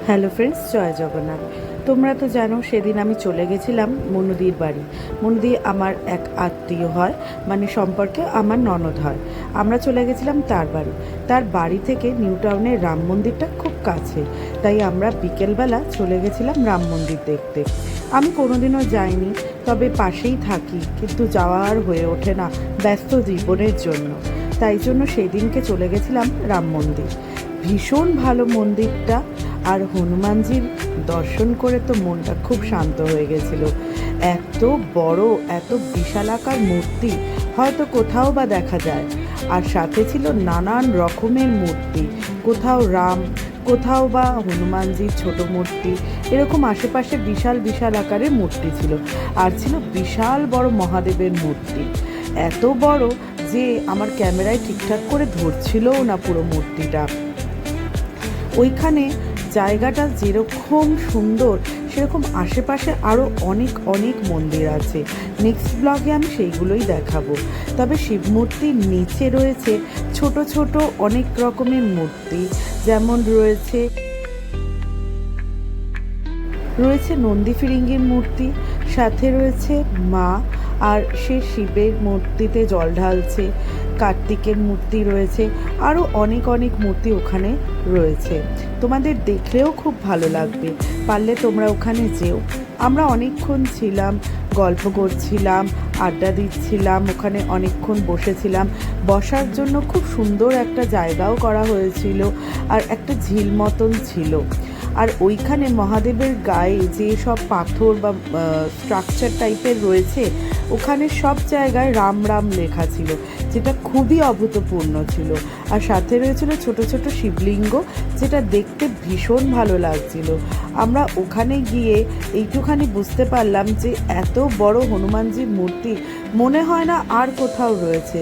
Hello friends, জয় জগন্নাথ। তোমরা তো জানো সেদিন আমি চলে গেছিলাম মনুদির বাড়ি। মনুদি আমার এক আত্মীয় হয়, মানে সম্পর্কে আমার ননদ হয়। আমরা চলে গেছিলাম তার বাড়ি। তার বাড়ি থেকে নিউ টাউনের রাম মন্দিরটা খুব কাছে, তাই আমরা বিকেলবেলা চলে গেছিলাম রাম মন্দির দেখতে। আমি কোনোদিনও যাইনি, তবে পাশেই থাকি, কিন্তু যাওয়া আর হয়ে ওঠে না ব্যস্ত জীবনের জন্য। তাই জন্য সেই দিনকে চলে গেছিলাম রাম মন্দির। ভীষণ ভালো মন্দিরটা, আর হনুমানজির দর্শন করে তো মনটা খুব শান্ত হয়ে গেছিল। এত বড়, এত বিশালাকার মূর্তি হয়তো কোথাও বা দেখা যায়। আর সাথে ছিল নানান রকমের মূর্তি, কোথাও রাম, কোথাও বা হনুমানজির ছোট মূর্তি, এরকম আশেপাশে বিশাল বিশাল আকারের মূর্তি ছিল। আর ছিল বিশাল বড় মহাদেবের মূর্তি, এত বড় যে আমার ক্যামেরায় ঠিকঠাক করে ধরছিলও না পুরো মূর্তিটা। ওইখানে জায়গাটা যেরকম সুন্দর, সেরকম আশেপাশে আরও অনেক অনেক মন্দির আছে। নেক্সট ব্লগে আমি সেইগুলোই দেখাবো। তবে শিব মূর্তির নিচে রয়েছে ছোট ছোট অনেক রকমের মূর্তি, যেমন রয়েছে নন্দী ফিরিঙ্গির মূর্তি, সাথে রয়েছে মা, আর সে শিবের মূর্তিতে জল ঢালছে। কার্তিকের মূর্তি রয়েছে, আরও অনেক অনেক মূর্তি ওখানে রয়েছে। তোমাদের দেখলেও খুব ভালো লাগবে, পারলে তোমরা ওখানে যেও। আমরা অনেকক্ষণ ছিলাম, গল্প করছিলাম, আড্ডা দিচ্ছিলাম, ওখানে অনেকক্ষণ বসেছিলাম। বসার জন্য খুব সুন্দর একটা জায়গাও করা হয়েছিল, আর একটা ঝিল মতন ছিল। আর ওইখানে মহাদেবের গায়ে যে সব পাথর বা স্ট্রাকচার টাইপের রয়েছে, ওখানে সব জায়গায় রাম রাম লেখা ছিল, যেটা খুবই অভূতপূর্ণ ছিল। আর সাথে রয়েছিল ছোট ছোট শিবলিঙ্গ, যেটা দেখতে ভীষণ ভালো লাগছিল। আমরা ওখানে গিয়ে এইটুখানি বুঝতে পারলাম যে এত বড় হনুমানজির মূর্তি মনে হয় না আর কোথাও রয়েছে।